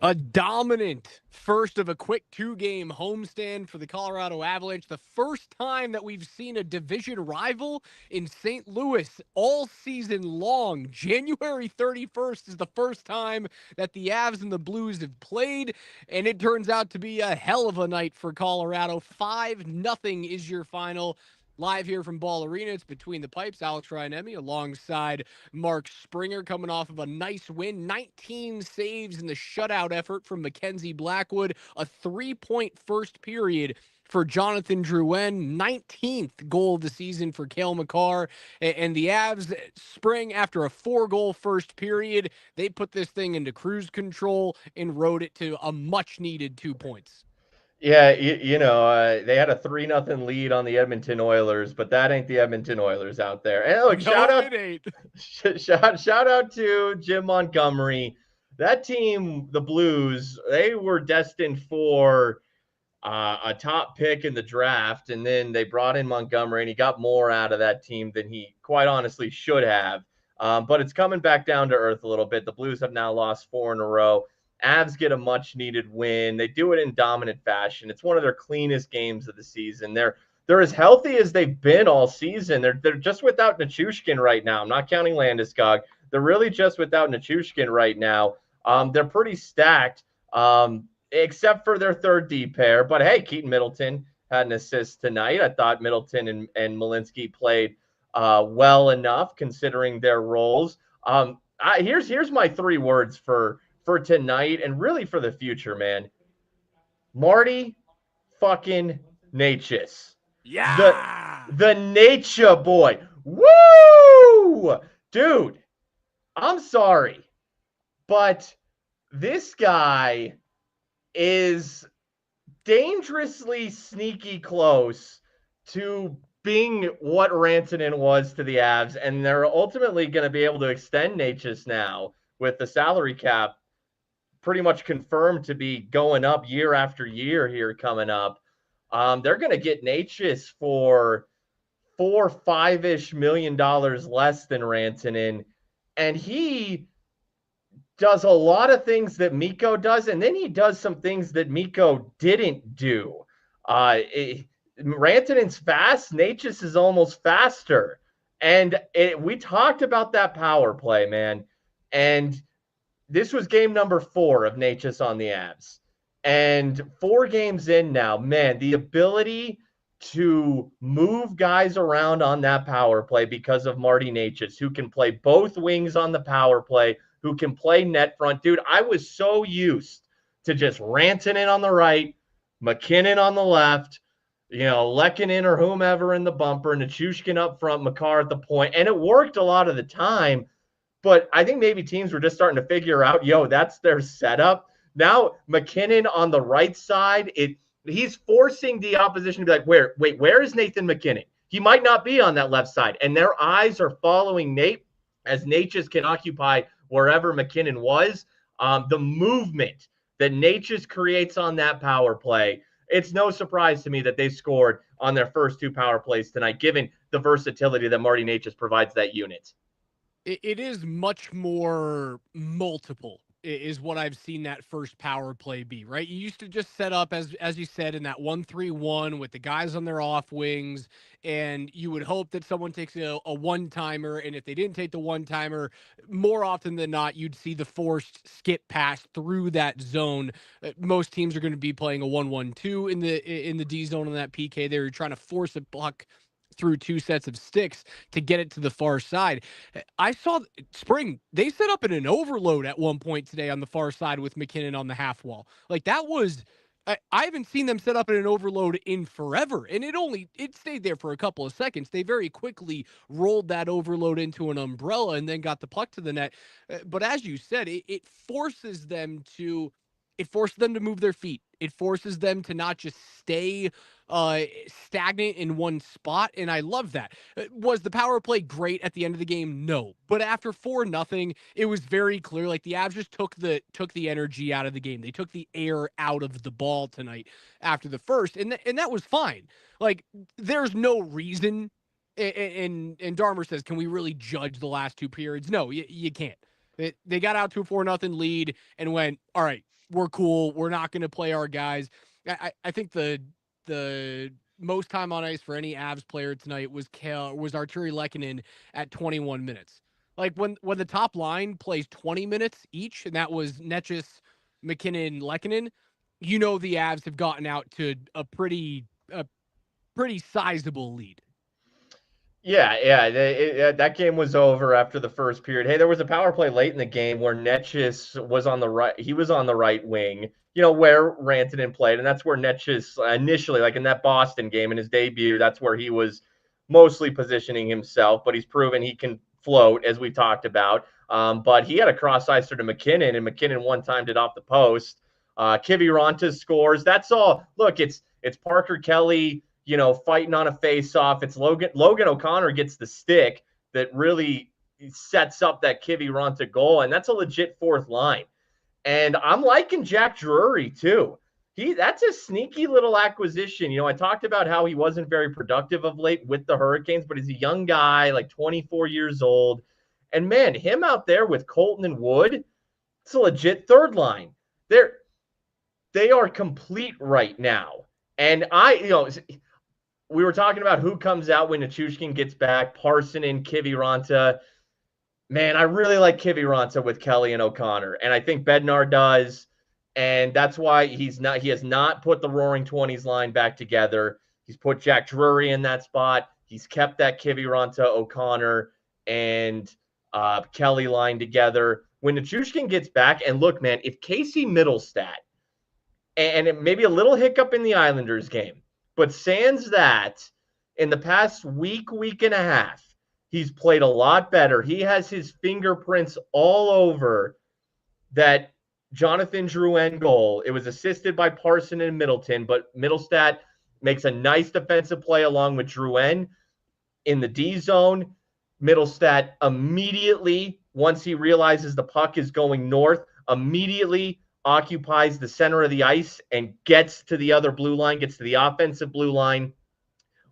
A dominant first of a quick two-game homestand for the Colorado Avalanche. The first time that we've seen a division rival in St. Louis all season long. January 31st is the first time that the Avs and the Blues have played, and it turns out to be a hell of a night for Colorado. 5-0 is your final. Live here from Ball Arena, it's Between the Pipes. Alex Ryan-Emmy alongside Mark Springer coming off of a nice win. 19 saves in the shutout effort from Mackenzie Blackwood. A 3-point first period for Jonathan Drouin. 19th goal of the season for Cale Makar. And the Avs, Spring, after a 4-goal first period, they put this thing into cruise control and rode it to a much-needed 2 points. Yeah, they had a 3-0 lead on the Edmonton Oilers, but that ain't the Edmonton Oilers out there. And look, No, it ain't. shout out to Jim Montgomery. That team, the Blues, they were destined for a top pick in the draft, and then they brought in Montgomery, and he got more out of that team than he quite honestly should have. But it's coming back down to earth a little bit. The Blues have now lost 4 in a row. Avs get a much-needed win. They do it in dominant fashion. It's one of their cleanest games of the season. They're as healthy as they've been all season. They're just without Nichushkin right now. I'm not counting Landeskog. They're really just without Nichushkin right now. They're pretty stacked. Except for their third D pair. But hey, Keaton Middleton had an assist tonight. I thought Middleton and Malinsky played well enough considering their roles. Here's my 3 words for tonight and really for the future, man. Marty fucking Necas. Yeah. The nature boy. Woo! Dude, I'm sorry, but this guy is dangerously sneaky close to being what Rantanen was to the Avs, and they're ultimately going to be able to extend Necas now with the salary cap pretty much confirmed to be going up year after year here coming up. They're going to get Necas for $4-5-ish million less than Rantanen, and he does a lot of things that Mikko does, and then he does some things that Mikko didn't do. Rantanen's fast. Necas is almost faster. And we talked about that power play, man. And this was game number 4 of Necas on the Avs. And 4 games in now, man, the ability to move guys around on that power play because of Marty Necas, who can play both wings on the power play, who can play net front. Dude, I was so used to just Rantanen on the right, MacKinnon on the left, Lehkonen or whomever in the bumper, Nichushkin up front, Makar at the point. And it worked a lot of the time. But I think maybe teams were just starting to figure out, that's their setup. Now, MacKinnon on the right side, he's forcing the opposition to be like, where is Nathan MacKinnon? He might not be on that left side. And their eyes are following Nate as Necas can occupy wherever MacKinnon was. The movement that Necas creates on that power play, it's no surprise to me that they scored on their first 2 power plays tonight, given the versatility that Marty Necas provides that unit. It is much more multiple is what I've seen that first power play be, right? You used to just set up as you said in that 1-3-1 with the guys on their off wings, and you would hope that someone takes a one-timer, and if they didn't take the one-timer, more often than not you'd see the forced skip pass through that zone. Most teams are going to be playing a 1-1-2 in the D zone on that PK. They're trying to force a puck through 2 sets of sticks to get it to the far side. I saw Spring, they set up in an overload at one point today on the far side with MacKinnon on the half wall. Like that was, I haven't seen them set up in an overload in forever. And it stayed there for a couple of seconds. They very quickly rolled that overload into an umbrella and then got the puck to the net. But as you said, it forces them to move their feet. It forces them to not just stay stagnant in one spot, and I love that. Was the power play great at the end of the game? No, but after 4-0, it was very clear. Like the Avs just took the energy out of the game. They took the air out of the ball tonight after the first, and that was fine. Like there's no reason. And Darmer says, can we really judge the last 2 periods? No, you can't. They got out to a 4-0 lead and went, all right, we're cool. We're not going to play our guys. I think the most time on ice for any Avs player tonight was Cale, was Arturi Lehkonen at 21 minutes. Like when the top line plays 20 minutes each, and that was Netchis, MacKinnon, Lehkonen, you know the Avs have gotten out to a pretty sizable lead. Yeah. That game was over after the first period. Hey, there was a power play late in the game where Netchis was on the right. He was on the right wing, where Rantanen played, and that's where Netchis initially, like in that Boston game in his debut, that's where he was mostly positioning himself. But he's proven he can float, as we talked about. But he had a cross icer to MacKinnon, and MacKinnon one timed it off the post. Kiviranta scores. That's all. Look, it's Parker Kelly, fighting on a face-off. It's Logan O'Connor gets the stick that really sets up that Kiviranta goal, and that's a legit fourth line. And I'm liking Jack Drury too. That's a sneaky little acquisition. I talked about how he wasn't very productive of late with the Hurricanes, but he's a young guy, like 24 years old. And man, him out there with Colton and Wood, it's a legit third line. They are complete right now. And we were talking about who comes out when Nichushkin gets back, Parssinen, Kiviranta. Man, I really like Kiviranta with Kelly and O'Connor, and I think Bednar does, and that's why he has not put the Roaring 20s line back together. He's put Jack Drury in that spot. He's kept that Kiviranta, O'Connor, and Kelly line together. When Nichushkin gets back, and look, man, if Casey Middlestat, and it may be a little hiccup in the Islanders game, but sans that, in the past week and a half, he's played a lot better. He has his fingerprints all over that Jonathan Drouin goal. It was assisted by Parson and Middleton, but Middlestat makes a nice defensive play along with Drouin in the D zone. Middlestat immediately, once he realizes the puck is going north, immediately occupies the center of the ice and gets to the other blue line, gets to the offensive blue line,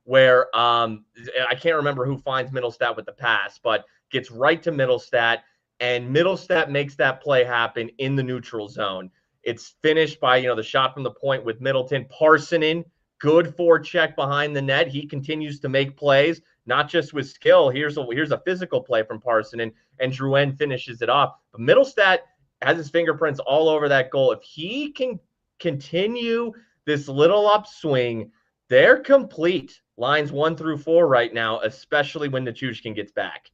where I can't remember who finds Middlestat with the pass, but gets right to Middlestat, and Middlestat makes that play happen in the neutral zone. It's finished by, the shot from the point with Middleton. Parssinen, good forecheck behind the net. He continues to make plays, not just with skill. Here's a physical play from Parssinen, and Drouin finishes it off. But Middlestat has his fingerprints all over that goal. If he can continue this little upswing, they're complete. Lines 1 through 4 right now, especially when Nichushkin gets back.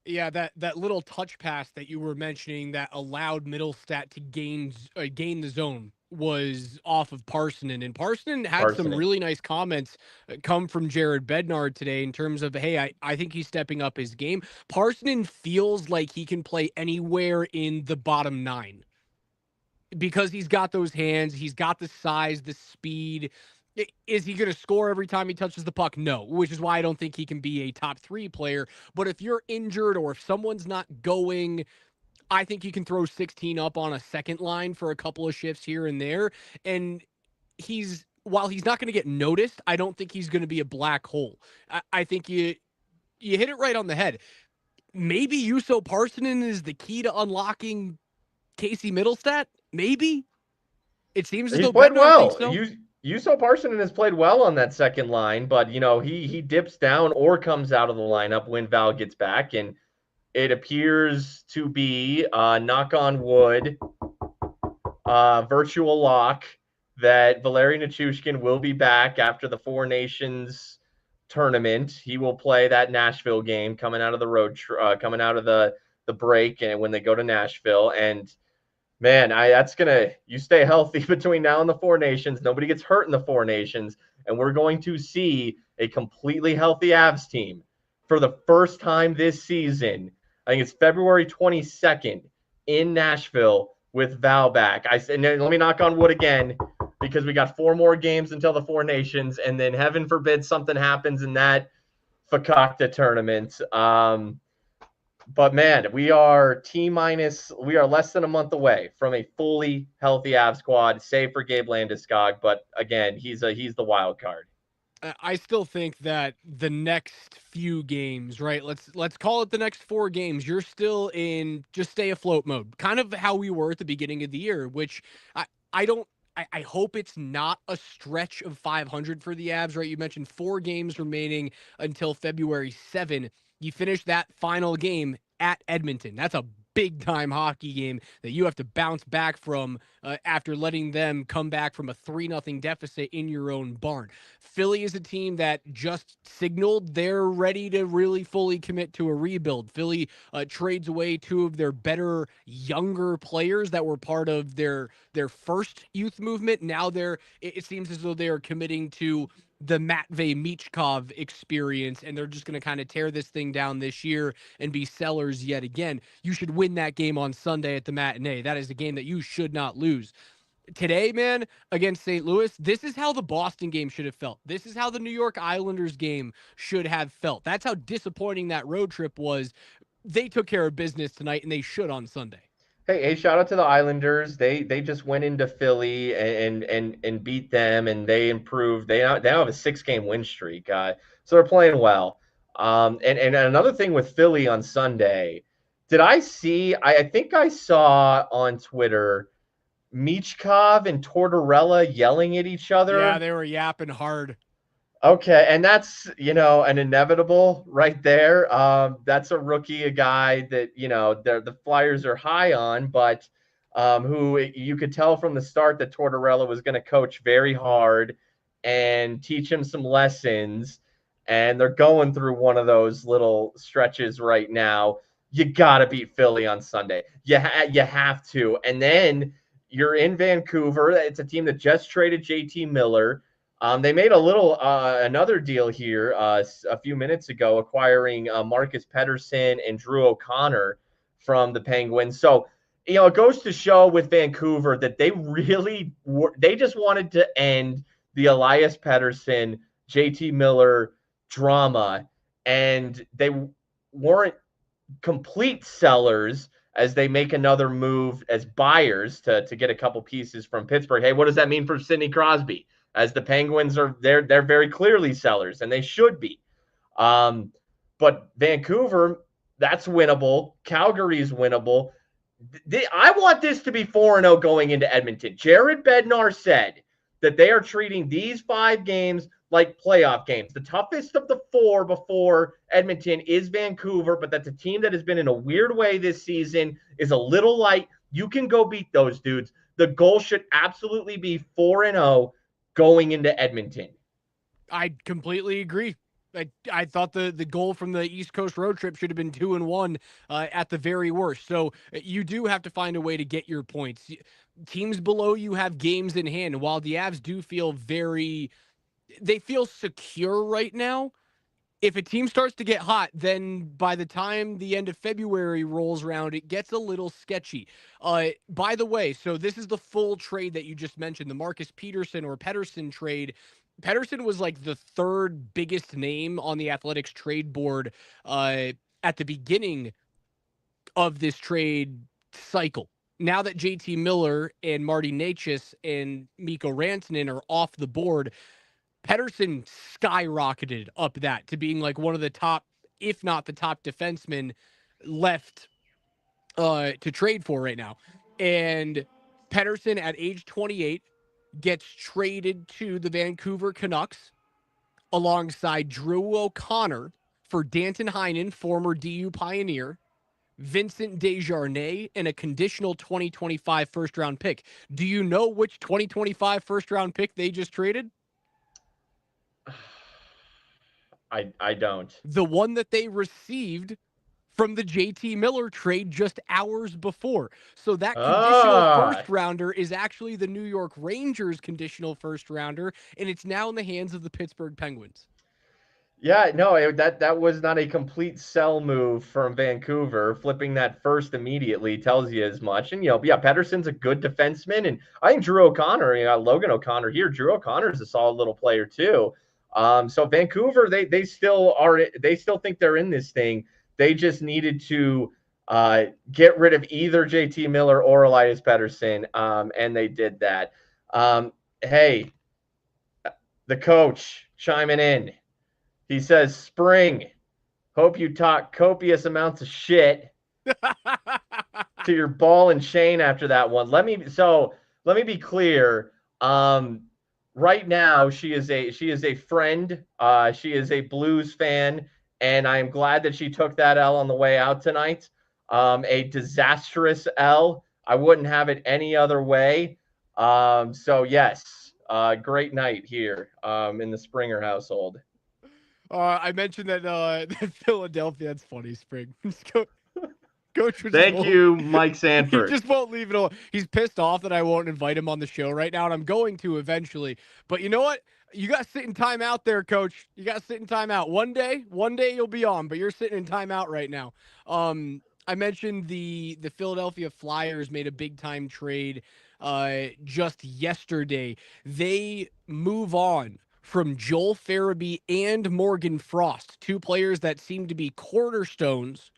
Yeah, that little touch pass that you were mentioning that allowed Middlestat to gain the zone was off of Parssinen, and Parssinen had some really nice comments come from Jared Bednar today in terms of, hey, I think he's stepping up his game. Parssinen feels like he can play anywhere in the bottom 9 because he's got those hands, he's got the size, the speed. Is he going to score every time he touches the puck? No, which is why I don't think he can be a top 3 player. But if you're injured or if someone's not going, I think you can throw 16 up on a second line for a couple of shifts here and there. And while he's not going to get noticed, I don't think he's going to be a black hole. I think you hit it right on the head. Maybe Juuso Parssinen is the key to unlocking Casey Middlestat. Maybe. It seems as though played well. Thinks so. Juuso Parssinen has played well on that second line, but he dips down or comes out of the lineup when Val gets back, and it appears to be knock on wood, virtual lock that Valeri Nichushkin will be back after the Four Nations tournament. He will play that Nashville game coming out of the road, coming out of the break, and when they go to Nashville. And man, you stay healthy between now and the Four Nations. Nobody gets hurt in the Four Nations, and we're going to see a completely healthy Avs team for the first time this season. I think it's February 22nd in Nashville with Val back. And then let me knock on wood again, because we got 4 more games until the Four Nations, and then heaven forbid something happens in that Fakakta tournament. But man, we are less than a month away from a fully healthy Avs squad, save for Gabe Landeskog. But again, he's the wild card. I still think that the next few games, right? Let's call it the next 4 games. You're still in just stay afloat mode, kind of how we were at the beginning of the year. Which I don't. I hope it's not a stretch of 500 for the Avs, right? You mentioned 4 games remaining until February 7. You finish that final game at Edmonton. That's a big time hockey game that you have to bounce back from after letting them come back from a 3-0 deficit in your own barn. Philly is a team that just signaled they're ready to really fully commit to a rebuild. Philly trades away 2 of their better younger players that were part of their first youth movement. Now it seems as though they are committing to the Matvey Michkov experience, and they're just going to kind of tear this thing down this year and be sellers yet again. You should win that game on Sunday at the matinee. That is a game that you should not lose. Today, man, against St. Louis, this is how the Boston game should have felt. This is how the New York Islanders game should have felt. That's how disappointing that road trip was. They took care of business tonight, and they should on Sunday. Hey, shout out to the Islanders. They just went into Philly and beat them, and they improved. They now have a 6-game win streak, so they're playing well. And another thing with Philly on Sunday, did I see? I think I saw on Twitter Michkov and Tortorella yelling at each Yeah, other. they were yapping hard. Okay, and that's, an inevitable right there. That's a rookie, a guy that, the Flyers are high on, but who you could tell from the start that Tortorella was going to coach very hard and teach him some lessons. And they're going through one of those little stretches right now. You got to beat Philly on Sunday. You have to. And then you're in Vancouver. It's a team that just traded JT Miller. They made another deal here a few minutes ago, acquiring Marcus Pettersson and Drew O'Connor from the Penguins. So, it goes to show with Vancouver that they just wanted to end the Elias Pettersson, JT Miller drama, and they weren't complete sellers as they make another move as buyers to get a couple pieces from Pittsburgh. Hey, what does that mean for Sidney Crosby? As the Penguins they're very clearly sellers, and they should be. But Vancouver, that's winnable. Calgary's winnable. I want this to be 4-0 going into Edmonton. Jared Bednar said that they are treating these 5 games like playoff games. The toughest of the 4 before Edmonton is Vancouver, but that's a team that has been in a weird way this season, is a little light. You can go beat those dudes. The goal should absolutely be 4-0 going into Edmonton. I completely agree. I thought the goal from the East Coast road trip should have been 2-1 at the very worst. So you do have to find a way to get your points. Teams below you have games in hand. And while the Avs do feel they feel secure right now. If a team starts to get hot, then by the time the end of February rolls around, it gets a little sketchy. By the way, so this is the full trade that you just mentioned, the Marcus Pettersson trade. Pettersson was like the 3rd biggest name on the Athletics trade board at the beginning of this trade cycle. Now that JT Miller and Marty Necas and Mikko Rantanen are off the board, Pettersson skyrocketed up that to being like one of the top, if not the top defenseman left to trade for right now. And Pettersson at age 28 gets traded to the Vancouver Canucks alongside Drew O'Connor for Danton Heinen, former DU Pioneer, Vincent Desjardins, and a conditional 2025 first-round pick. Do you know which 2025 first-round pick they just traded? I don't. The one that they received from the JT Miller trade just hours before. So that conditional first rounder is actually the New York Rangers conditional first rounder, and it's now in the hands of the Pittsburgh Penguins. Yeah, no, that was not a complete sell move from Vancouver. Flipping that first immediately tells you as much. And, Pettersson's a good defenseman. And I think Drew O'Connor, Logan O'Connor here, Drew O'Connor is a solid little player too. So Vancouver, they still think they're in this thing. They just needed to get rid of either JT Miller or Elias Pettersson, and they did that. Hey, The coach chiming in. He says, Spring, hope you talk copious amounts of shit to your ball and chain after that one. Let me be clear. Right now she is a friend. She is a Blues fan, and I am glad that she took that L on the way out tonight. A disastrous L. I wouldn't have it any other way. So yes, great night here in the Springer household. I mentioned that that Philadelphia. That's funny, Spring. Coach Thank you, Mike he Sanford. just won't leave it alone. He's pissed off that I won't invite him on the show right now, and I'm going to eventually. But you know what? You got to sit in timeout there, Coach. You got to sit in timeout. One day you'll be on, but you're sitting in timeout right now. I mentioned the Philadelphia Flyers made a big time trade just yesterday. They move on from Joel Farabee and Morgan Frost, two players that seem to be cornerstones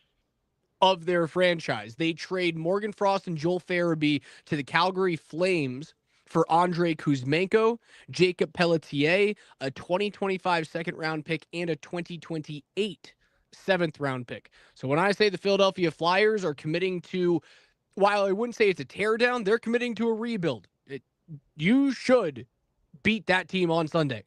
of their franchise. They trade Morgan Frost and Joel Farabee to the Calgary Flames for Andrei Kuzmenko, Jacob Pelletier, a 2025 second round pick, and a 2028 seventh round pick. So when I say the Philadelphia Flyers are committing to, while I wouldn't say it's a teardown, they're committing to a rebuild. You should beat that team on Sunday.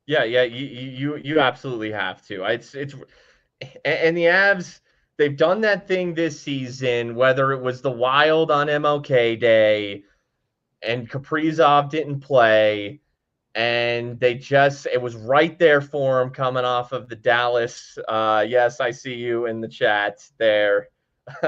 Yeah, you absolutely have to. It's and the Avs, they've done that thing this season, whether it was the Wild on MLK Day and Kaprizov didn't play, and it was right there for him coming off of the Dallas. Yes, I see you in the chat there. They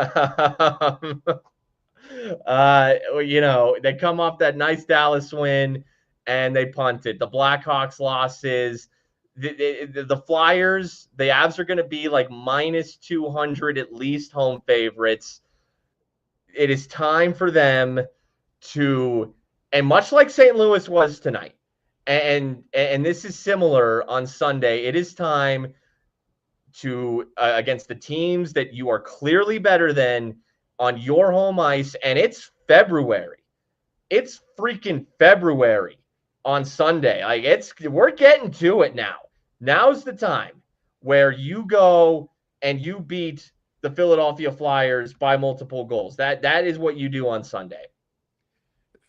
come off that nice Dallas win and they punted. The Blackhawks losses. The Flyers, the Avs are going to be like minus 200 at least home favorites. It is time for them to, and much like St. Louis was tonight, and this is similar on Sunday, it is time to, against the teams that you are clearly better than on your home ice, and it's February. It's freaking February on Sunday. We're getting to it now. Now's the time where you go and you beat the Philadelphia Flyers by multiple goals. That is what you do on Sunday.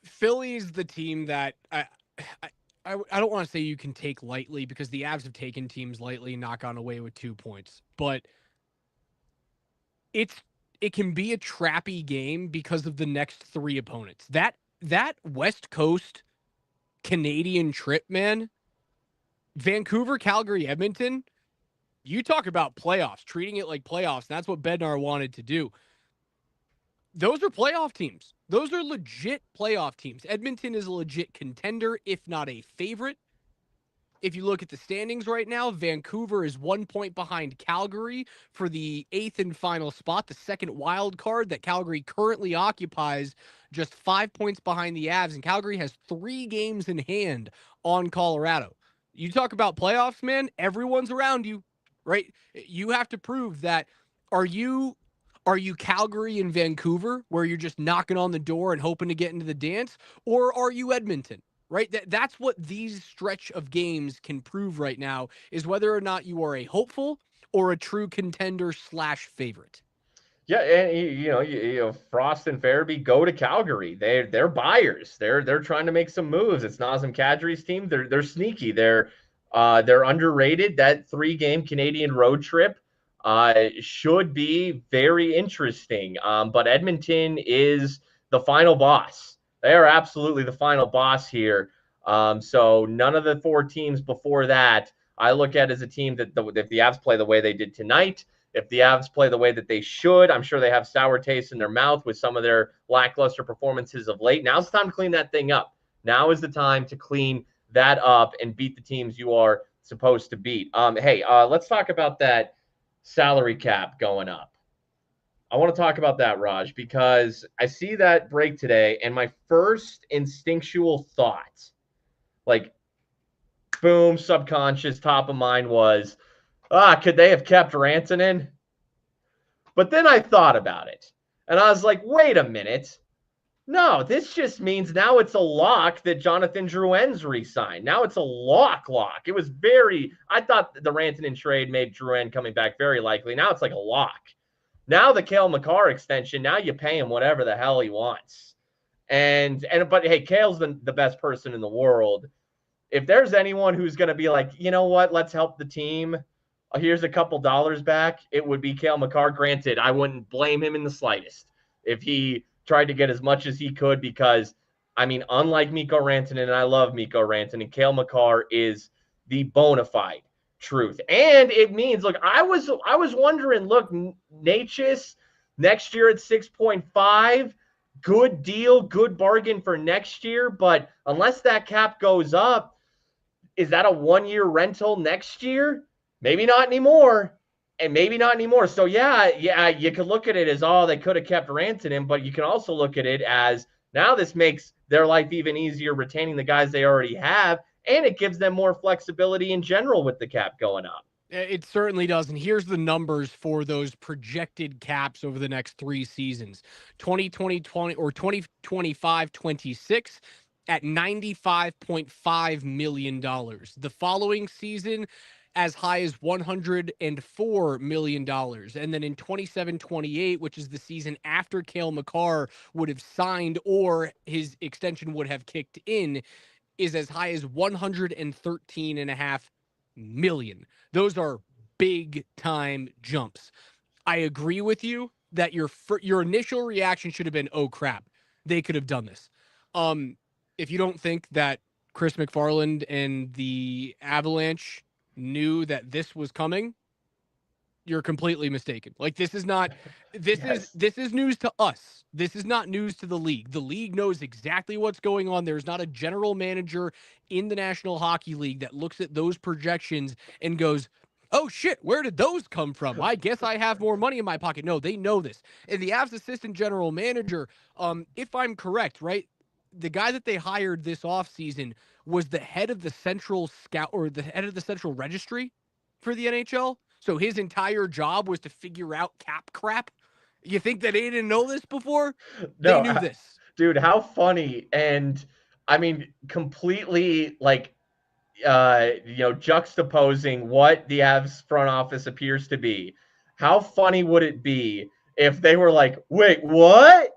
Philly's the team that I don't want to say you can take lightly, because the Avs have taken teams lightly and not gone away with 2 points. But it can be a trappy game because of the next three opponents. That West Coast Canadian trip, man. Vancouver, Calgary, Edmonton. You talk about playoffs, treating it like playoffs. And that's what Bednar wanted to do. Those are playoff teams. Those are legit playoff teams. Edmonton is a legit contender, if not a favorite. If you look at the standings right now, Vancouver is 1 point behind Calgary for the 8th and final spot, the second wild card that Calgary currently occupies, just 5 points behind the Avs, and Calgary has 3 games in hand on Colorado. You talk about playoffs, man, everyone's around you, right? You have to prove that. Are you Calgary and Vancouver, where you're just knocking on the door and hoping to get into the dance? Or are you Edmonton, right? That's what these stretch of games can prove right now, is whether or not you are a hopeful or a true contender / favorite. Yeah, and Frost and Farabee go to Calgary. They're buyers. They're trying to make some moves. It's Nazem Kadri's team. They're sneaky. They're underrated. That 3-game Canadian road trip should be very interesting. But Edmonton is the final boss. They are absolutely the final boss here. So none of the 4 teams before that I look at as a team that if the Avs play the way they did tonight, if the Avs play the way that they should, I'm sure they have sour taste in their mouth with some of their lackluster performances of late. Now's the time to clean that thing up. Now is the time to clean that up and beat the teams you are supposed to beat. Let's talk about that salary cap going up. I want to talk about that, Raj, because I see that break today, and my first instinctual thought, like, boom, subconscious, top of mind was, could they have kept Rantanen? But then I thought about it, and I was like, wait a minute. No, this just means now it's a lock that Jonathan Drouin's re-signed. Now it's a lock. It was I thought the Rantanen trade made Drouin coming back very likely. Now it's like a lock. Now the Cale Makar extension, now you pay him whatever the hell he wants. But hey, Cale's the best person in the world. If there's anyone who's going to be like, you know what, let's help the team. Here's a couple dollars back. It would be Cale Makar. Granted, I wouldn't blame him in the slightest if he tried to get as much as he could because, I mean, unlike Mikko Rantanen, and I love Mikko Rantanen, Cale Makar is the bona fide truth. And it means, look, I was wondering, look, Natchez next year at 6.5, good deal, good bargain for next year. But unless that cap goes up, is that a 1-year rental next year? Maybe not anymore. And maybe not anymore. So yeah, you could look at it as, oh, they could have kept Rantanen, but you can also look at it as now this makes their life even easier retaining the guys they already have, and it gives them more flexibility in general with the cap going up. It certainly does. And here's the numbers for those projected caps over the next 3 seasons. 2020 or 2025-26 at $95.5 million. The following season, as high as $104 million. And then in 27-28, which is the season after Cale Makar would have signed or his extension would have kicked in, is as high as $113.5 million. Those are big time jumps. I agree with you that your initial reaction should have been, oh crap, they could have done this. If you don't think that Chris McFarland and the Avalanche knew that this was coming, you're completely mistaken. Like this is news to us. This is not news to the league. The league knows exactly what's going on. There's not a general manager in the National Hockey League that looks at those projections and goes, oh shit, where did those come from? I guess I have more money in my pocket. No, they know this. And the Avs assistant general manager, if I'm correct, right? The guy that they hired this offseason was the head of the central scout or the head of the central registry for the NHL. So his entire job was to figure out cap crap. You think that they didn't know this before? They knew this. Dude, how funny. And I mean, completely like, juxtaposing what the Avs front office appears to be. How funny would it be if they were like, wait, what?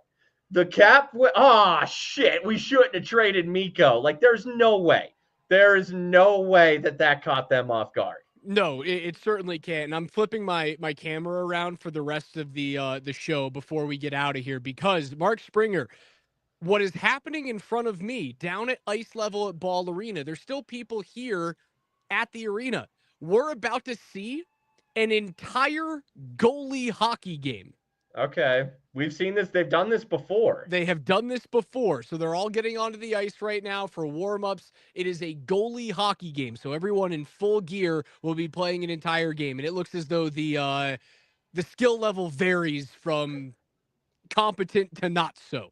The cap? Oh, shit. We shouldn't have traded Mikko. Like, there's no way. There is no way that caught them off guard. No, it certainly can't. And I'm flipping my camera around for the rest of the show before we get out of here because Mark Springer, what is happening in front of me down at ice level at Ball Arena, there's still people here at the arena. We're about to see an entire goalie hockey game. Okay. We've seen this. They've done this before. They have done this before. So they're all getting onto the ice right now for warm-ups. It is a goalie hockey game. So everyone in full gear will be playing an entire game. And it looks as though the skill level varies from competent to not so.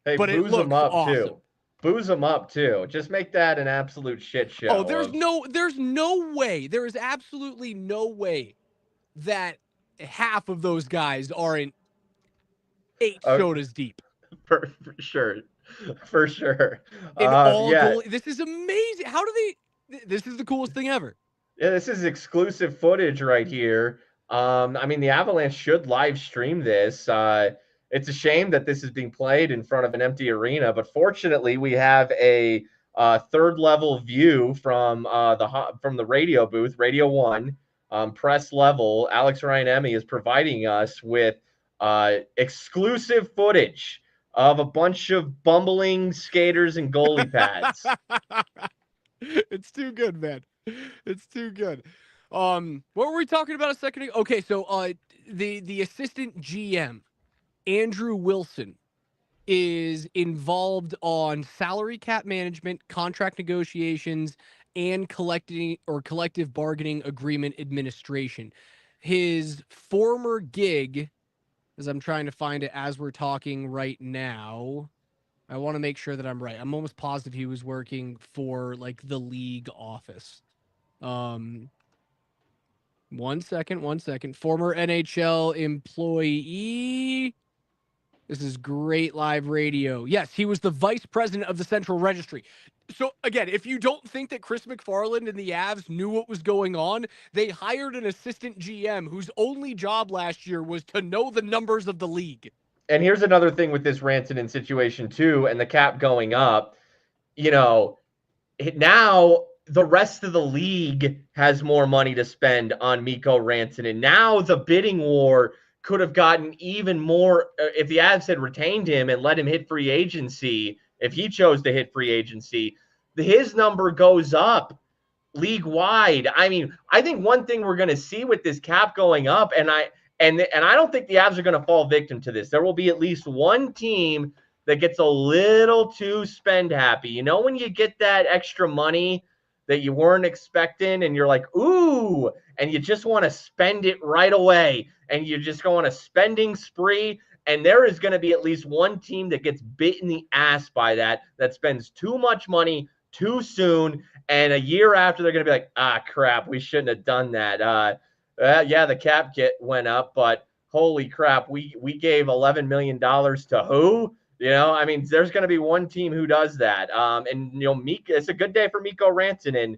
Hey, but booze them up awesome. Too. Booze them up too. Just make that an absolute shit show. Oh, there's no way. There is absolutely no way that half of those guys aren't 8 sodas deep. For sure. For sure. This is amazing. How do they? This is the coolest thing ever. Yeah, this is exclusive footage right here. I mean, the Avalanche should live stream this. It's a shame that this is being played in front of an empty arena, but fortunately, we have a third level view from the radio booth, Radio 1, press level. Alex Ryan-Emmy is providing us with exclusive footage of a bunch of bumbling skaters and goalie pads. It's too good, man. It's too good. What were we talking about a second ago? Okay, so the assistant GM, Andrew Wilson, is involved on salary cap management, contract negotiations, and collective bargaining agreement administration. His former gig, as I'm trying to find it as we're talking right now, I want to make sure that I'm right. I'm almost positive he was working for like the league office. One second. Former NHL employee. This is great live radio. Yes, he was the vice president of the Central Registry. So again, if you don't think that Chris McFarland and the Avs knew what was going on, they hired an assistant GM whose only job last year was to know the numbers of the league. And here's another thing with this Rantanen situation too, and the cap going up. You know, now the rest of the league has more money to spend on Mikko Rantanen. Now the bidding war could have gotten even more if the Avs had retained him and let him hit free agency. If he chose to hit free agency, his number goes up league wide. I mean, I think one thing we're going to see with this cap going up, and I don't think the Avs are going to fall victim to this. There will be at least one team that gets a little too spend happy. You know, when you get that extra money that you weren't expecting and you're like, ooh, and you just want to spend it right away and you just go on a spending spree. And there is going to be at least one team that gets bit in the ass by that spends too much money too soon. And a year after, they're going to be like, ah, crap, we shouldn't have done that. Yeah, the cap went up, but holy crap, we gave $11 million to who? You know, I mean, there's going to be one team who does that. And, you know, it's a good day for Mikko Rantanen.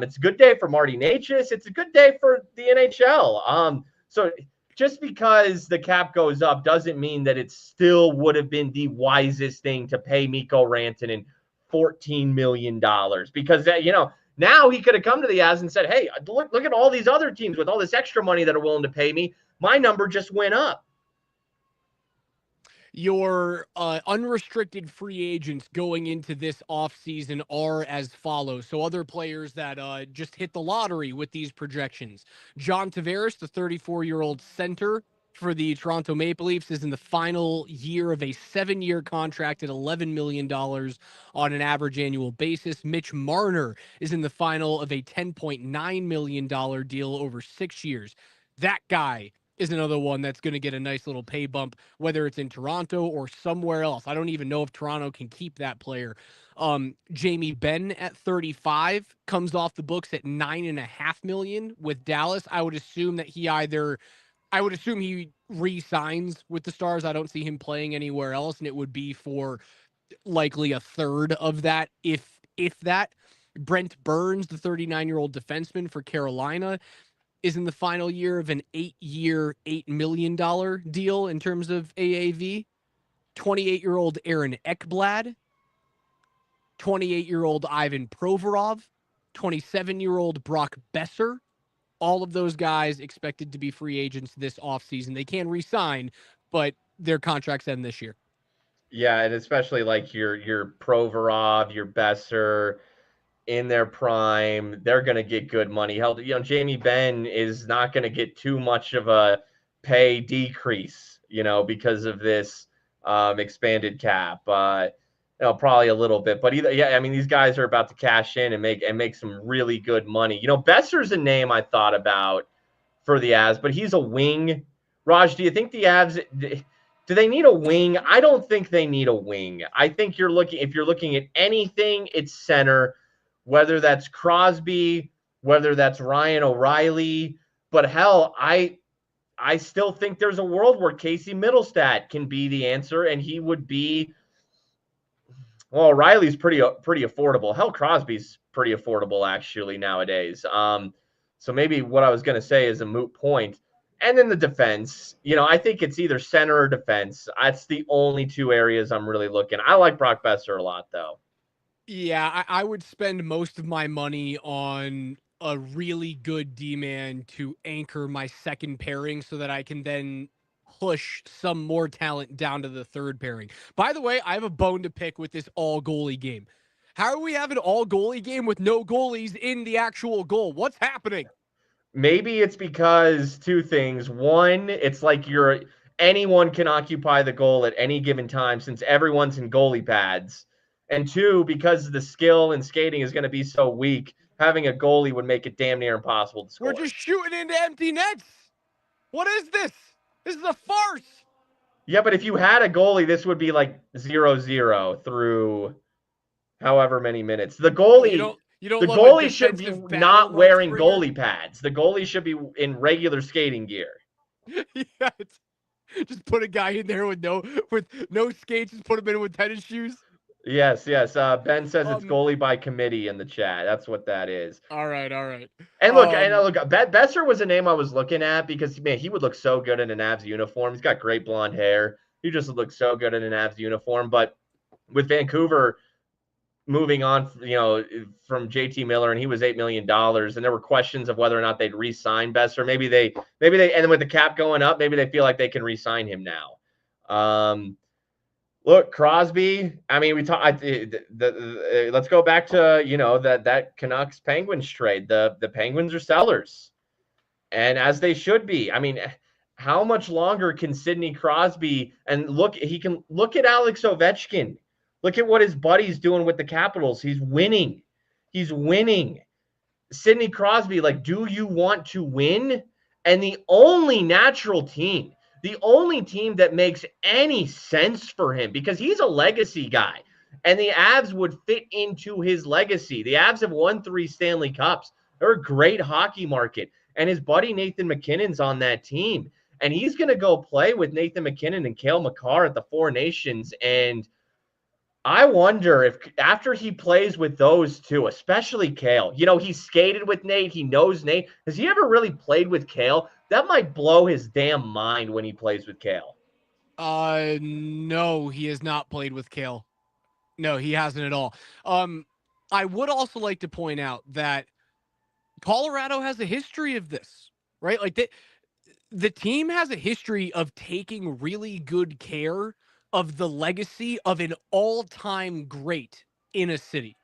It's a good day for Marty Necas. It's a good day for the NHL. So just because the cap goes up doesn't mean that it still would have been the wisest thing to pay Mikko Rantanen $14 million. Because, you know, now he could have come to the Avs and said, hey, look at all these other teams with all this extra money that are willing to pay me. My number just went up. Your unrestricted free agents going into this offseason are as follows. So other players that just hit the lottery with these projections. John Tavares, the 34-year-old center for the Toronto Maple Leafs, is in the final year of a 7-year contract at $11 million on an average annual basis. Mitch Marner is in the final of a $10.9 million deal over 6 years. That guy is another one that's going to get a nice little pay bump, whether it's in Toronto or somewhere else. I don't even know if Toronto can keep that player. Jamie Benn at 35 comes off the books at $9.5 million with Dallas. I would assume he re-signs with the Stars. I don't see him playing anywhere else, and it would be for likely a third of that, if that. Brent Burns, the 39-year-old defenseman for Carolina, is in the final year of an 8-year, $8 million deal in terms of AAV. 28-year-old Aaron Ekblad, 28-year-old Ivan Provorov, 27-year-old Brock Besser. All of those guys expected to be free agents this offseason. They can re-sign, but their contracts end this year. Yeah, and especially like your Provorov, your Besser, in their prime, they're going to get good money. Hell, you know, Jamie Benn is not going to get too much of a pay decrease, you know, because of this expanded cap. You know, probably a little bit, but yeah, I mean, these guys are about to cash in and make some really good money. You know, Besser's a name I thought about for the Avs, but he's a wing. Raj, do you think the Avs do they need a wing? I don't think they need a wing. I think if you're looking at anything, it's center. Whether that's Crosby, whether that's Ryan O'Reilly, but hell, I still think there's a world where Casey Middlestat can be the answer, and he would be. Well, O'Reilly's pretty affordable. Hell, Crosby's pretty affordable actually nowadays. So maybe what I was going to say is a moot point. And then the defense, you know, I think it's either center or defense. That's the only two areas I'm really looking. I like Brock Besser a lot, though. Yeah, I would spend most of my money on a really good D-man to anchor my second pairing so that I can then push some more talent down to the third pairing. By the way, I have a bone to pick with this all goalie game. How do we have an all goalie game with no goalies in the actual goal? What's happening? Maybe it's because two things. One, it's like anyone can occupy the goal at any given time since everyone's in goalie pads. And two, because the skill and skating is going to be so weak, having a goalie would make it damn near impossible to score. We're just shooting into empty nets. What is this? This is a farce. Yeah, but if you had a goalie, this would be like 0-0 through however many minutes. The goalie, the goalie should be not wearing goalie pads. The goalie should be in regular skating gear. Yeah, Just put a guy in there with no skates. Just put him in with tennis shoes. Yes. Ben says it's Um. goalie by committee in the chat. That's what that is. All right. All right. And look, Besser was a name I was looking at because, man, he would look so good in an Avs uniform. He's got great blonde hair. He just would look so good in an Avs uniform. But with Vancouver moving on, from JT Miller, and he was $8 million, and there were questions of whether or not they'd re-sign Besser. Maybe they, and then with the cap going up, maybe they feel like they can re-sign him now. Look, Crosby. I mean, we talked. Let's go back to that Canucks Penguins trade. The Penguins are sellers, and as they should be. I mean, how much longer can Sidney Crosby he can look at Alex Ovechkin. Look at what his buddy's doing with the Capitals. He's winning. He's winning. Sidney Crosby, do you want to win? And the only natural team. The only team that makes any sense for him, because he's a legacy guy, and the Avs would fit into his legacy. The Avs have won 3 Stanley Cups. They're a great hockey market, and his buddy Nathan MacKinnon's on that team, and he's going to go play with Nathan MacKinnon and Cale Makar at the Four Nations, and I wonder if after he plays with those two, especially Cale, he skated with Nate. He knows Nate. Has he ever really played with Cale? That might blow his damn mind when he plays with Cale. No, he has not played with Cale. No, he hasn't at all. I would also like to point out that Colorado has a history of this, right? The team has a history of taking really good care of the legacy of an all-time great in a city.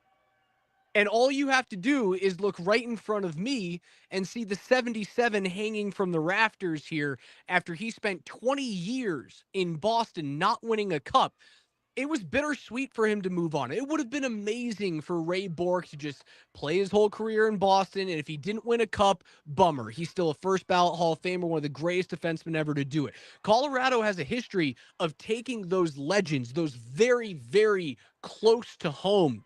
And all you have to do is look right in front of me and see the 77 hanging from the rafters here after he spent 20 years in Boston not winning a cup. It was bittersweet for him to move on. It would have been amazing for Ray Bourque to just play his whole career in Boston, and if he didn't win a cup, bummer. He's still a first ballot Hall of Famer, one of the greatest defensemen ever to do it. Colorado has a history of taking those legends, those very, very close to home,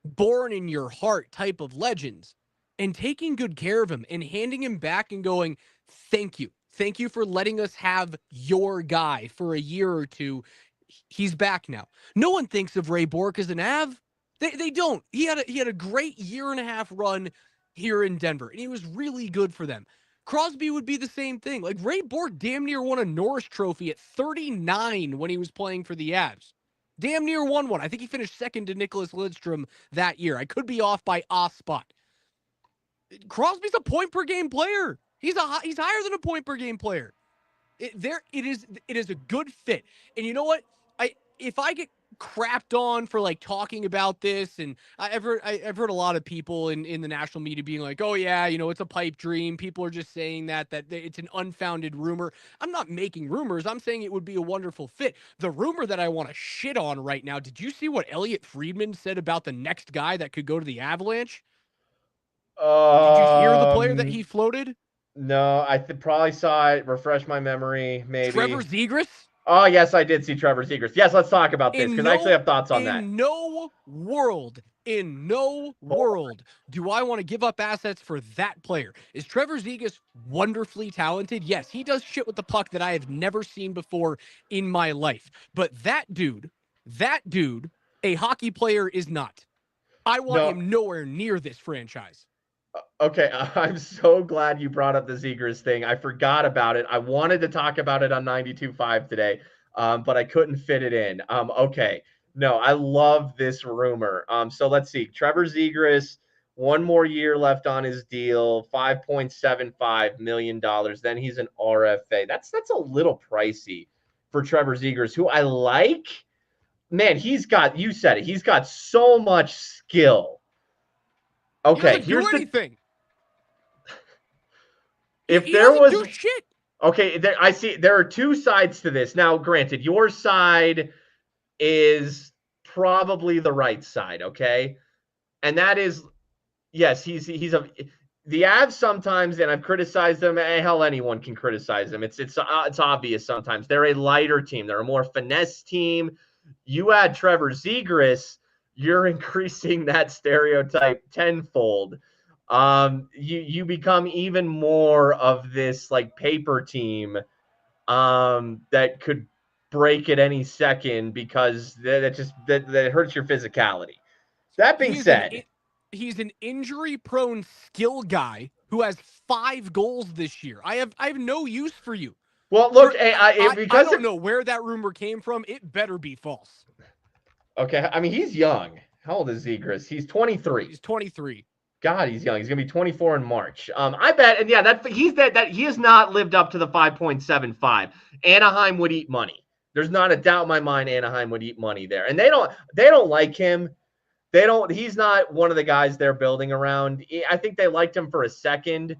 born in your heart type of legends, and taking good care of him and handing him back and going, thank you. Thank you for letting us have your guy for a year or two. He's back now. No one thinks of Ray Bourque as an Av. They don't. He had a great 1.5 year run here in Denver, and he was really good for them. Crosby would be the same thing. Ray Bourque damn near won a Norris Trophy at 39 when he was playing for the Avs. Damn near won one. I think he finished second to Nicholas Lidstrom that year. I could be off by a spot. Crosby's a point per game player. He's higher than a point per game player. It is a good fit. And you know what? If I get crapped on for talking about this, and I've heard a lot of people in the national media being like, oh yeah, it's a pipe dream. People are just saying that it's an unfounded rumor. I'm not making rumors. I'm saying it would be a wonderful fit. The rumor that I want to shit on right now, did you see what Elliot Friedman said about the next guy that could go to the Avalanche? Did you hear the player that he floated? No, I probably saw it. Refresh my memory, maybe. Trevor Zegras? Oh, yes, I did see Trevor Zegras. Yes, let's talk about this, because I actually have thoughts on that. In no world do I want to give up assets for that player. Is Trevor Zegras wonderfully talented? Yes, he does shit with the puck that I have never seen before in my life. But that dude, a hockey player is not. I want him nowhere near this franchise. Okay, I'm so glad you brought up the Zegras thing. I forgot about it. I wanted to talk about it on 92.5 today, but I couldn't fit it in. Okay, no, I love this rumor. So let's see. Trevor Zegras, 1 more year left on his deal, $5.75 million. Then he's an RFA. That's a little pricey for Trevor Zegras, who I like. Man, you said it. He's got so much skill. Okay, here's the thing. If there was shit. Okay, I see there are 2 sides to this. Now, granted, your side is probably the right side, okay? And that is, yes, he's the Avs sometimes, and I've criticized them. Hell, anyone can criticize them. It's obvious sometimes. They're a lighter team. They're a more finesse team. You add Trevor Zegras, you're increasing that stereotype tenfold. You become even more of this paper team that could break at any second because that hurts your physicality. That being He is an said, he's an injury-prone skill guy who has 5 goals this year. I have no use for you. well, look, I because don't know where that rumor came from. It better be false. okay, I mean he's young. How old is Zegras? He's 23. He's 23. God, he's young. He's gonna be 24 in March. I bet, and yeah, that he has not lived up to the 5.75. Anaheim would eat money. There's not a doubt in my mind Anaheim would eat money there, and they don't like him. They don't. He's not one of the guys they're building around. I think they liked him for a second.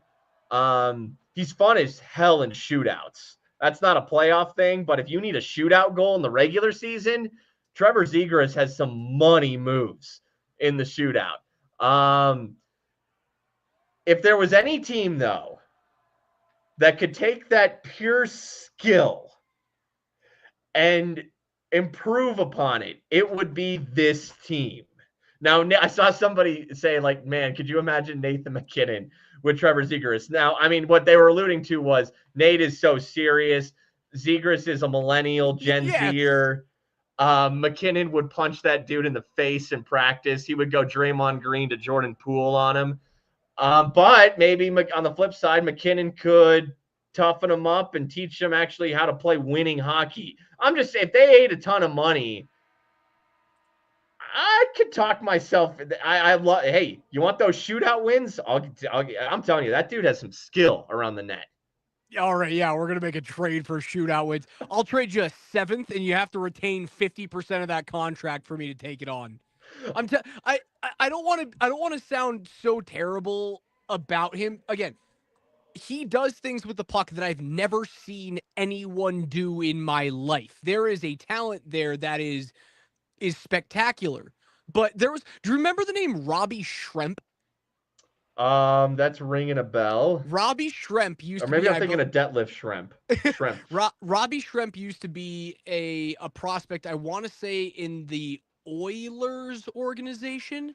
He's fun as hell in shootouts. That's not a playoff thing, but if you need a shootout goal in the regular season, Trevor Zegras has some money moves in the shootout. If there was any team, though, that could take that pure skill and improve upon it, it would be this team. Now, I saw somebody say, like, man, could you imagine Nathan MacKinnon with Trevor Zegras? Now, I mean, what they were alluding to was Nate is so serious. Zegras is a millennial Gen Yes. Zer. MacKinnon would punch that dude in the face in practice. He would go Draymond Green to Jordan Poole on him. But maybe on the flip side, MacKinnon could toughen him up and teach him actually how to play winning hockey. I'm just saying, if they ate a ton of money, I could talk myself. I love. Hey, you want those shootout wins? I'm telling you, that dude has some skill around the net. All right, yeah, we're gonna make a trade for shootout wins. I'll trade you a 7th, and you have to retain 50% of that contract for me to take it on. I don't want to sound so terrible about him. Again, he does things with the puck that I've never seen anyone do in my life. There is a talent there that is spectacular. But do you remember the name Robbie Schremp? That's ringing a bell. Robbie Schremp used Or to be. maybe I'm thinking of Detlef Shrimp. Robbie Schremp used to be a prospect, I want to say, in the Oilers organization.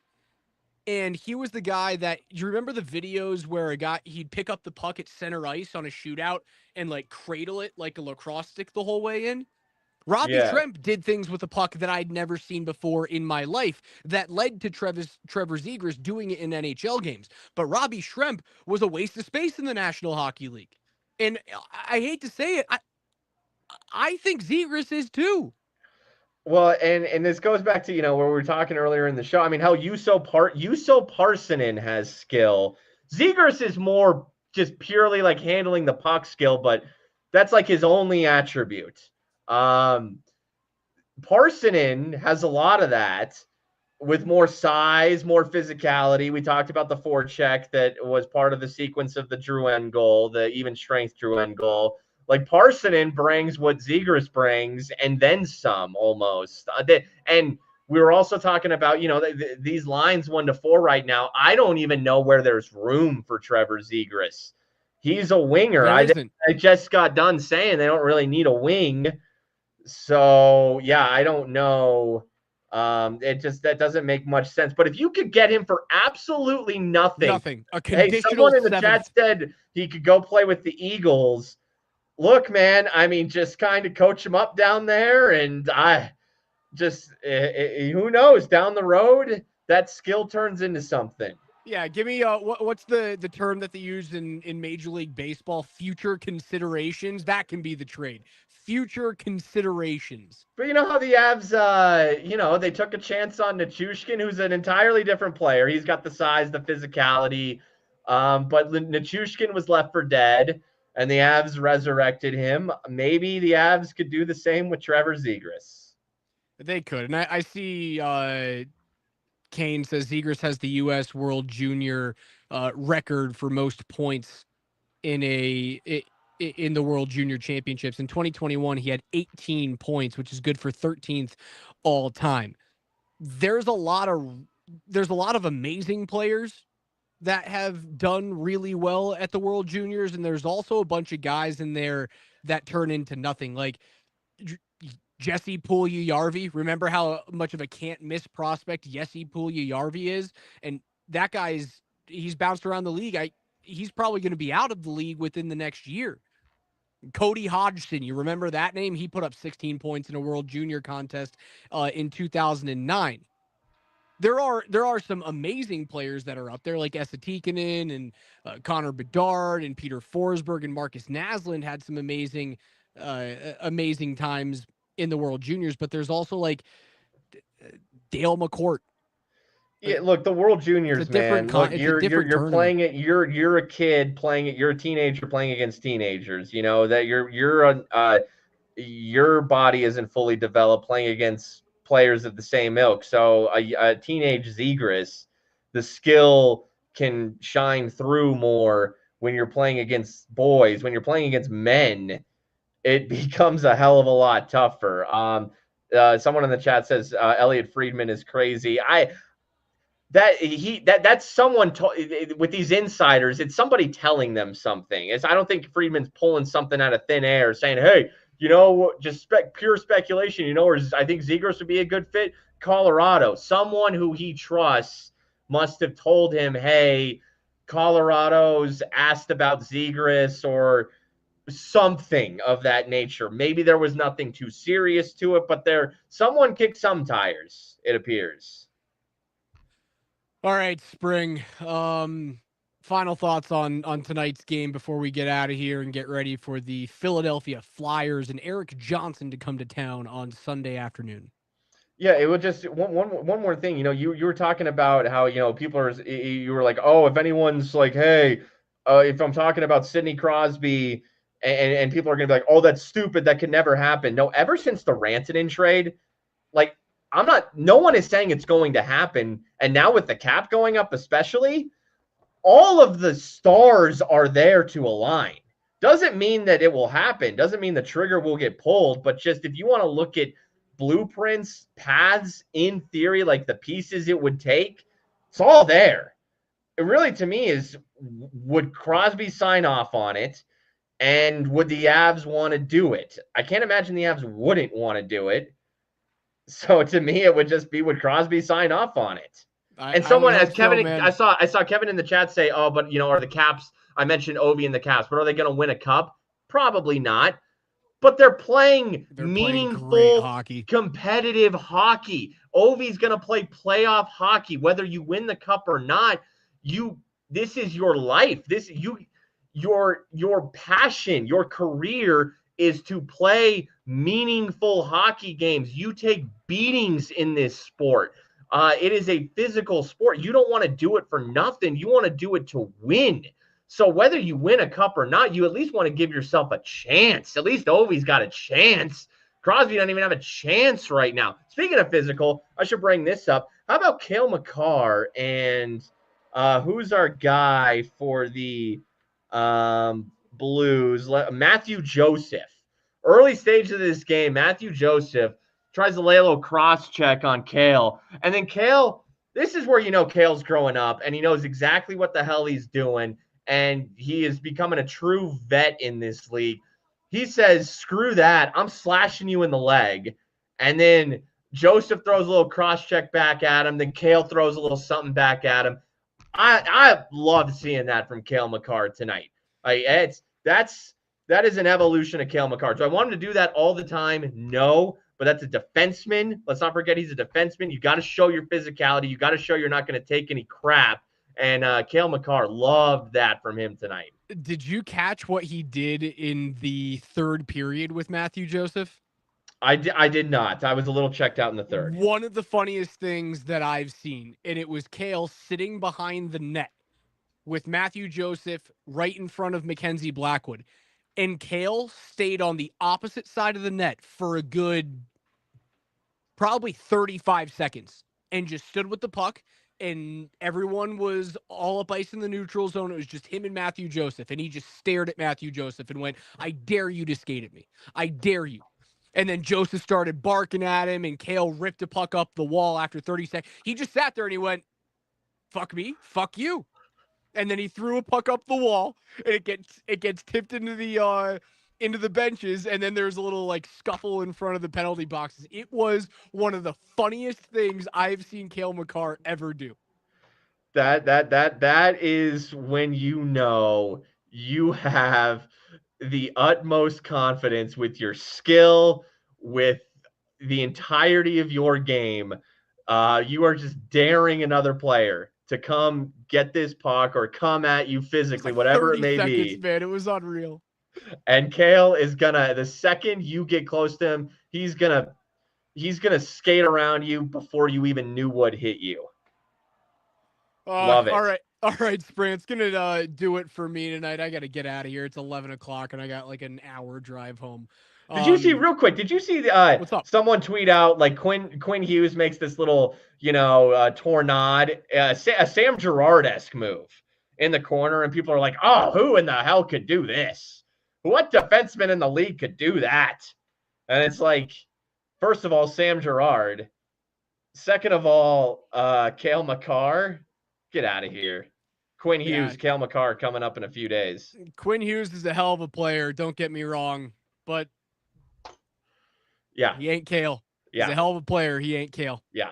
And he was the guy that, you remember the videos where he'd pick up the puck at center ice on a shootout and like cradle it like a lacrosse stick the whole way in? Robbie Yeah. Schremp did things with the puck that I'd never seen before in my life that led to Trevor Zegras doing it in NHL games. But Robbie Schremp was a waste of space in the National Hockey League. And I hate to say it, I think Zegras is too. Well, and this goes back to, where we were talking earlier in the show. I mean, how Juuso Parssinen has skill. Zegras is more just purely like handling the puck skill, but that's like his only attribute. Parssinen has a lot of that with more size, more physicality. We talked about the forecheck that was part of the sequence of the Drouin goal, the even strength Drouin goal. Like Parssinen brings what Zegras brings and then some almost. And we were also talking about, these lines 1 to 4 right now. I don't even know where there's room for Trevor Zegras. He's a winger. I just got done saying they don't really need a wing. So, yeah, I don't know. That doesn't make much sense. But if you could get him for absolutely nothing, a conditional someone in the 7th. chat said he could go play with the Eagles. Look, man, I mean, just kind of coach him up down there, and who knows, down the road that skill turns into something. Yeah, give me what's the term that they use in Major League Baseball? Future considerations. That can be the trade. Future considerations. But you know how the Avs, they took a chance on Nichushkin, who's an entirely different player. He's got the size, the physicality, but Nichushkin was left for dead, and the Avs resurrected him. Maybe the Avs could do the same with Trevor Zegras. They could, and I see Kane says Zegras has the U.S. World Junior record for most points in the World Junior Championships. In 2021, he had 18 points, which is good for 13th all time. There's a lot of amazing players that have done really well at the World Juniors, and there's also a bunch of guys in there that turn into nothing. Like Jesse Puljujarvi. Remember how much of a can't miss prospect Jesse Puljujarvi is? And that he's bounced around the league. He's probably going to be out of the league within the next year. Cody Hodgson, you remember that name? He put up 16 points in a World Junior contest in 2009. There are some amazing players that are up there, like Esa Tikkanen and Connor Bedard and Peter Forsberg and Marcus Naslund had some amazing times in the World Juniors. But there's also like Dale McCourt. Yeah, look, the World Juniors, man. Look, It's a you're different you're tournament. playing it. You're a kid playing it. You're a teenager playing against teenagers. You know that your body isn't fully developed playing against players of the same ilk. So a teenage Zegras, the skill can shine through more when you're playing against boys. When you're playing against men, it becomes a hell of a lot tougher. Someone in the chat says Elliot Friedman is crazy. That's someone with these insiders. It's somebody telling them something. I don't think Friedman's pulling something out of thin air, saying, "Hey, just pure speculation. Or I think Zegras would be a good fit. Colorado, someone who he trusts, must have told him, "Hey, Colorado's asked about Zegras or something of that nature. Maybe there was nothing too serious to it, but someone kicked some tires. It appears." All right, Spring. Final thoughts on tonight's game before we get out of here and get ready for the Philadelphia Flyers and Eric Johnson to come to town on Sunday afternoon. Yeah, it would just one more thing. You were talking about how people are. You were like, oh, if anyone's like, hey, if I'm talking about Sidney Crosby, and people are gonna be like, oh, that's stupid. That could never happen. No, ever since the Rantanen trade, like I'm not. No one is saying it's going to happen. And now with the cap going up, especially, all of the stars are there to align. Doesn't mean that it will happen. Doesn't mean the trigger will get pulled. But just if you want to look at blueprints, paths, in theory, like the pieces it would take, it's all there. It really, to me, is would Crosby sign off on it? And would the Avs want to do it? I can't imagine the Avs wouldn't want to do it. So to me, it would just be, would Crosby sign off on it? And I would someone, as hope so, Kevin, man. I saw Kevin in the chat say, "Oh, but are the Caps?" I mentioned Ovi and the Caps, but are they going to win a cup? Probably not. But they're playing They're playing great meaningful, hockey. competitive hockey. Ovi's going to play playoff hockey, whether you win the cup or not. This is your life. Your passion, your career is to play meaningful hockey games. You take beatings in this sport. It is a physical sport. You don't want to do it for nothing. You want to do it to win. So whether you win a cup or not, you at least want to give yourself a chance. At least Ovi's got a chance. Crosby doesn't even have a chance right now. Speaking of physical, I should bring this up. How about Cale Makar and who's our guy for the Blues? Matthew Joseph. Early stage of this game, Matthew Joseph tries to lay a little cross check on Cale. And then Cale, this is where Cale's growing up and he knows exactly what the hell he's doing. And he is becoming a true vet in this league. He says, screw that. I'm slashing you in the leg. And then Joseph throws a little cross check back at him. Then Cale throws a little something back at him. I love seeing that from Cale Makar tonight. That is an evolution of Cale Makar. Do I want him to do that all the time? No, but that's a defenseman. Let's not forget he's a defenseman. You got to show your physicality. You got to show you're not going to take any crap. And Cale Makar loved that from him tonight. Did you catch what he did in the third period with Matthew Joseph? I did not. I was a little checked out in the third. One of the funniest things that I've seen, and it was Cale sitting behind the net with Matthew Joseph right in front of Mackenzie Blackwood. And Cale stayed on the opposite side of the net for a good probably 35 seconds and just stood with the puck. And everyone was all up ice in the neutral zone. It was just him and Matthew Joseph. And he just stared at Matthew Joseph and went, I dare you to skate at me. I dare you. And then Joseph started barking at him, and Cale ripped a puck up the wall after 30 seconds. He just sat there and he went, fuck me, fuck you. And then he threw a puck up the wall, and it gets tipped into the benches, and then there's a little like scuffle in front of the penalty boxes. It was one of the funniest things I've seen Cale Makar ever do. That is when you have the utmost confidence with your skill, with the entirety of your game. You are just daring another player to come get this puck or come at you physically, Like whatever it 30 may seconds, be. man. It was unreal. And Cale is gonna, the second you get close to him, he's gonna skate around you before you even knew what hit you. Love All it. right. All right, Spring. It's going to do it for me tonight. I got to get out of here. It's 11 o'clock, and I got like an hour drive home. Did you see real quick? Did you see What's up? someone tweet out like Quinn Hughes makes this little tornado, a Sam Girard-esque move in the corner, and people are like, "Oh, who in the hell could do this? What defenseman in the league could do that?" And it's like, first of all, Sam Girard. Second of all, Cale Makar. Get out of here. Quinn Yeah, Hughes, Cale Makar coming up in a few days. Quinn Hughes is a hell of a player. Don't get me wrong, but Yeah, he ain't Cale. He's yeah, a hell of a player. He ain't Cale. yeah.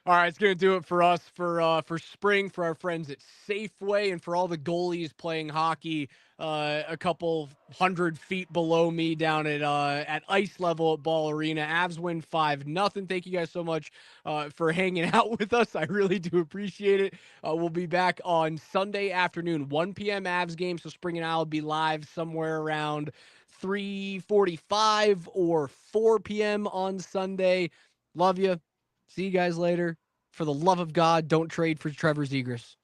All right, it's gonna do it for us for spring, for our friends at Safeway, and for all the goalies playing hockey a couple 100 feet below me down at ice level at Ball Arena. Avs win 5-0. Thank you guys so much for hanging out with us. I really do appreciate it. We'll be back on Sunday afternoon, 1 p.m. Avs game. So Spring and I will be live somewhere around 3:45 or 4 p.m. on Sunday. Love you. See you guys later. For the love of God, don't trade for Trevor Zegras.